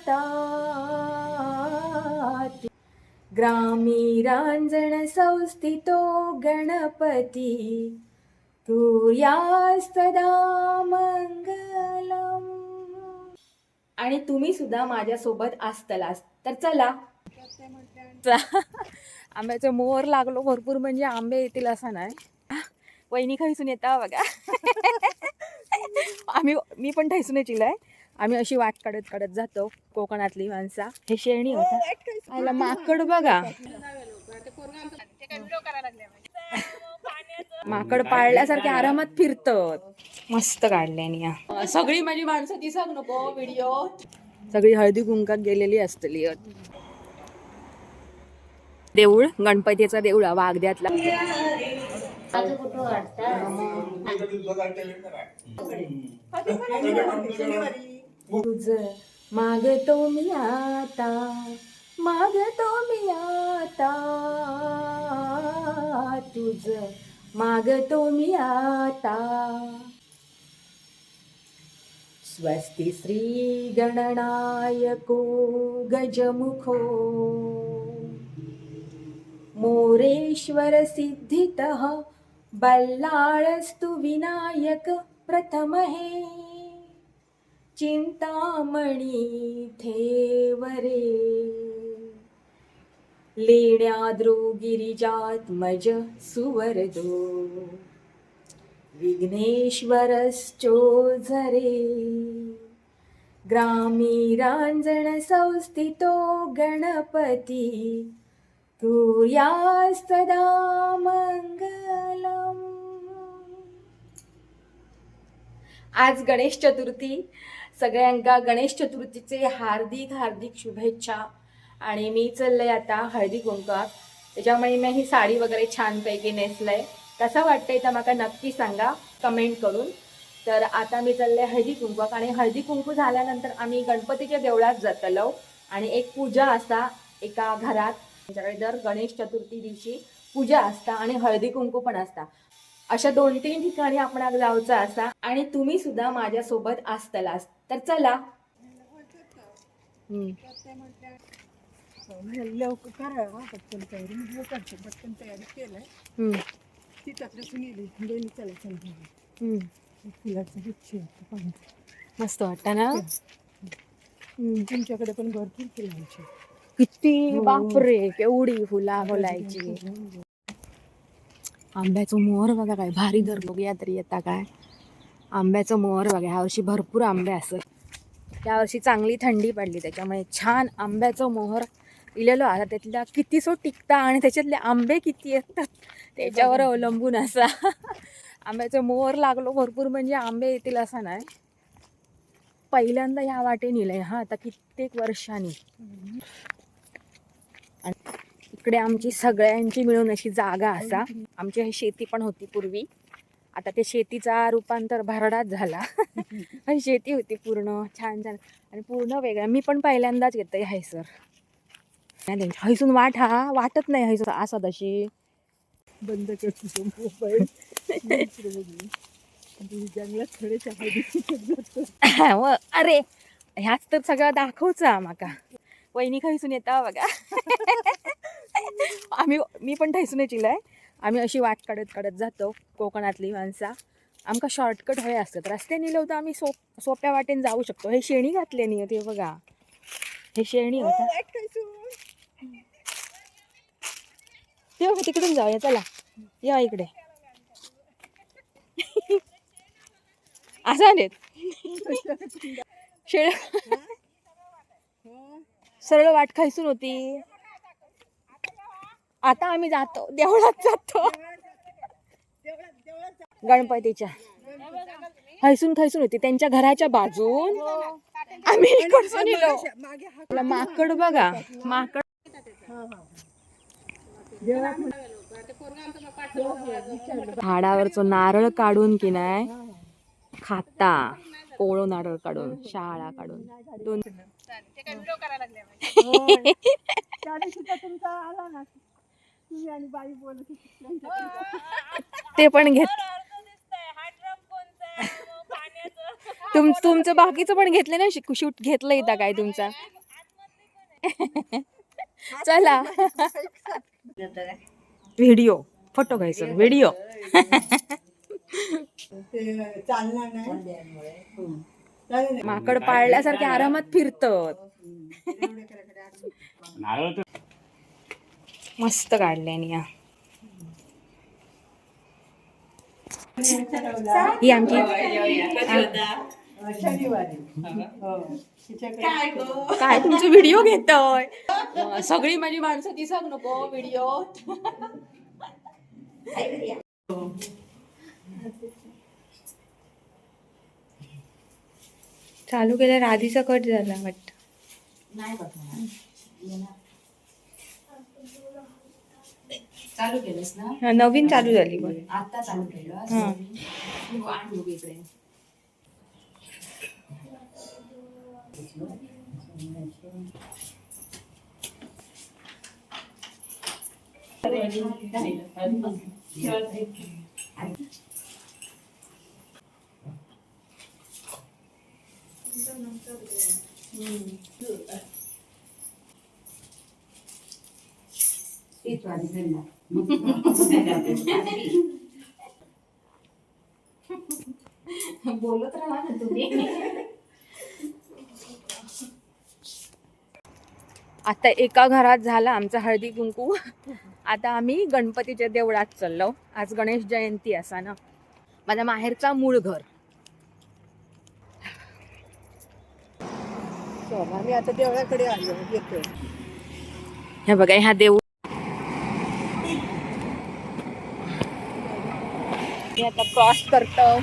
आता ग्रामीरांजण संस्थितो गणपती तुर्यास्तदा मंगलम. आणि तुम्ही सुद्धा माझ्यासोबत असतलास तर चला. आंब्याचं मोहर लागलो भरपूर, म्हणजे आंबे येतील असं नाही. वहिनी खायसून येता बघा. मी पण ठायसून येचिलाय. आम्ही अशी वाट काढत काढत जातो कोकणातली माणसा. हे शेणी होता आयला माकड बघा. माकड पाळल्यासारखे आरामात फिरतात. मस्त काढल्यानी या सगळी माझी माणसं दिसत नको व्हिडिओ. सगळी हळदी कुंकात गेलेली असतली. देऊळ गणपतीचा देऊळ वागद्यातला. तुझ मागतो मी आता, मागतो मी आता, तुझ मागतो मी आता. स्वस्ति श्री गणनायको गजमुखो मोरेश्वर सिद्धितः बल्लाळस्तु विनायक प्रथमहे चिंतामणी थेवरे लेण्याद्रो गिरिजात्मज सुवरदो विघ्नेश्वरश्चोझरे ग्रामीरांजण संस्थितो गणपती तुर्यास्तदा मंगलम. आज गणेश चतुर्थी. सगळ्यांका गणेश चतुर्थीचे हार्दिक हार्दिक शुभेच्छा. आणि मी चाललंय आता हळदी कुंकात. त्याच्यामुळे मी ही साडी वगैरे छानपैकी नेसलंय. कसं वाटतंय तर मला नक्की सांगा कमेंट करून. तर आता मी चालले हळदी कुंकात. आणि हळदी कुंकू झाल्यानंतर आम्ही गणपतीच्या देवळात जातलो. आणि एक पूजा असता एका घरात. त्यांच्याकडे दर गणेश चतुर्थी दिवशी पूजा असता आणि हळदी कुंकू पण असता. अशा 2-3 ठिकाणी आपण जायचं असा. आणि तुम्ही सुद्धा माझ्यासोबत असतलास तर चला. पटकन तयारी केलंय. मस्त वाटतं ना. तुमच्याकडे पण भरपूर फुलांची. किती बापरे केवढी फुला फुलायची. आंब्याचं मोहर बघा काय भारी धर बघूया तरी येता काय. आंब्याचं मोहर बघा ह्या वर्षी भरपूर आंबे असत. त्या वर्षी चांगली थंडी पडली त्याच्यामुळे छान आंब्याचं मोहर इलेलो. आता त्यातल्या किती सो टिकता आणि त्याच्यातले आंबे किती येतात त्याच्यावर अवलंबून असा. आंब्याचं मोहर लागलो भरपूर, म्हणजे आंबे येतील असं नाही. पहिल्यांदा ह्या वाटे नेलंय हा आता कित्येक वर्षांनी. इकडे आमची सगळ्यांची मिळून अशी जागा असा. आमची ही शेती पण होती पूर्वी. आता ते शेतीचा रूपांतर भरडात झाला. शेती होती पूर्ण छान छान आणि पूर्ण वेगळं. मी पण पहिल्यांदाच येतोय हैसर. हैसून वाट हा वाटत नाही हैसर असा तशी. बंद करतो मोबाईल. जंगलात अरे ह्याच तर सगळं दाखवचा माका. वहिनी खैसून येता बघा. मी पण ठैसून येचिलाय. आम्ही अशी वाट काढत काढत जातो कोकणातली माणसा. आमका शॉर्टकट हवे असतात. रस्ते नेलं होतं आम्ही सोप्या वाटेने जाऊ शकतो. हे शेणी घातले नाही ते बघा. हे शेणी होता ते बघा. तिकडून जाऊया चला. या इकडे असं नेत शेळ सरळ वाट खायसून होती. आता आम्ही जातो देवळात जातो गणपतीच्या. हैसून खैसून होती त्यांच्या घराच्या बाजून. आम्ही इकडसून येलो. माकड बघा माकड. झाडावरच नारळ काढून की नाही खाता. कोळो नारळ काढून शाळा काढून दोन. ते पण घेत. तुमचं बाकीचं पण घेतलं ना शूट घेतलं इथं काय तुमचा चला व्हिडिओ फोटो घ्यायचं व्हिडिओ ते चालणार नाही माकड पाळल्यासारखे आरामात फिरतात मस्त काढले या ही आमची शनिवारी काय तुमचं व्हिडिओ घेतोय सगळी माझी माणसं दिसक नको व्हिडिओ चालू केलं आधीचा कट झाला वाटत चालू केलंस ना नवीन चालू झाली पण आता चालू केलं हा. इकडे बोलत राहा ना तुम्ही आता एका घरात झाला आमचा हळदी कुंकू आता आम्ही गणपतीच्या देवळात चाललो आज गणेश जयंती असा ना माझ्या माहेरचा मूळ घर चल आम्ही आता देवळाकडे आलो येतोय हे बघा ह्या देऊळ मी आता क्रॉस करतो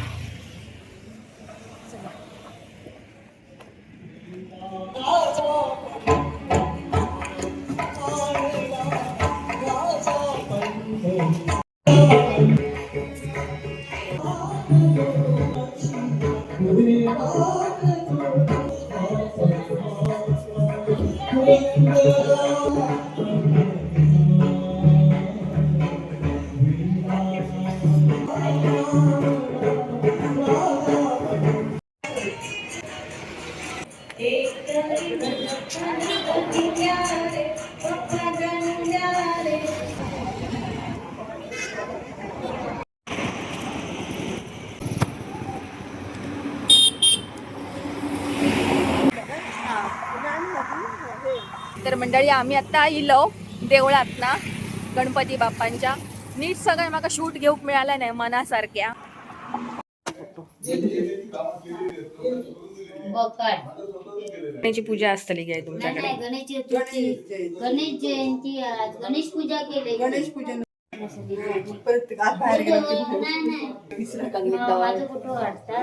तर मंडळी आम्ही आता इलो देवळात ना गणपती बाप्पांच्या नीट सगळं मला शूट घेऊक मिळालं नाही मनासारख्या त्याची पूजा असतली काय तुमच्याकडे गणेश जयंती आज गणेश पूजा केली गणेश पूजन परत आत बाहेर गेलो की माझं कुठं वाटतं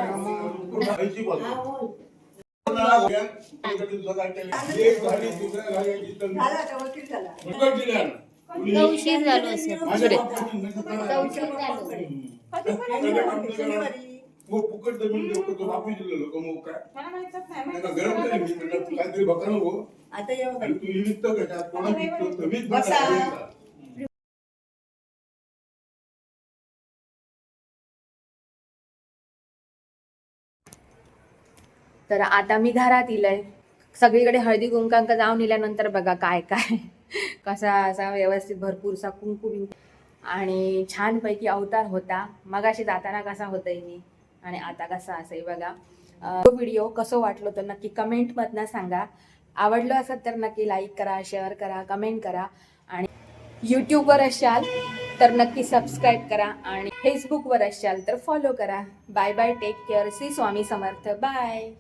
झाला आता वकील झाला उशीर झालो असेल उशीर झालो शनिवारी फुकट जमीन देऊ तो वापस दिलं लोक मग काय गरम केलं मी म्हटलं काहीतरी बघा नको आता येऊ आणि तू निमित्त कशा कोणा विकतो मीच बसा. तर आता मी घरात इलय सगळीकडे हळदी कुंकांक जाऊन इल्यानंतर बघा काय काय कसा असा व्यवस्थित भरपूरसा कुंकू बिंकू आणि छानपैकी अवतार होता मगाशी जाताना कसा होतंय मी आणि आता कसा असेल बघा व्हिडिओ कसं वाटलं तर नक्की कमेंटमधनं सांगा आवडलं असेल तर नक्की लाईक करा शेअर करा कमेंट करा आणि यूट्यूबवर असाल तर नक्की सबस्क्राईब करा आणि फेसबुकवर असाल तर फॉलो करा bye bye take care Shri Swami Samarth bye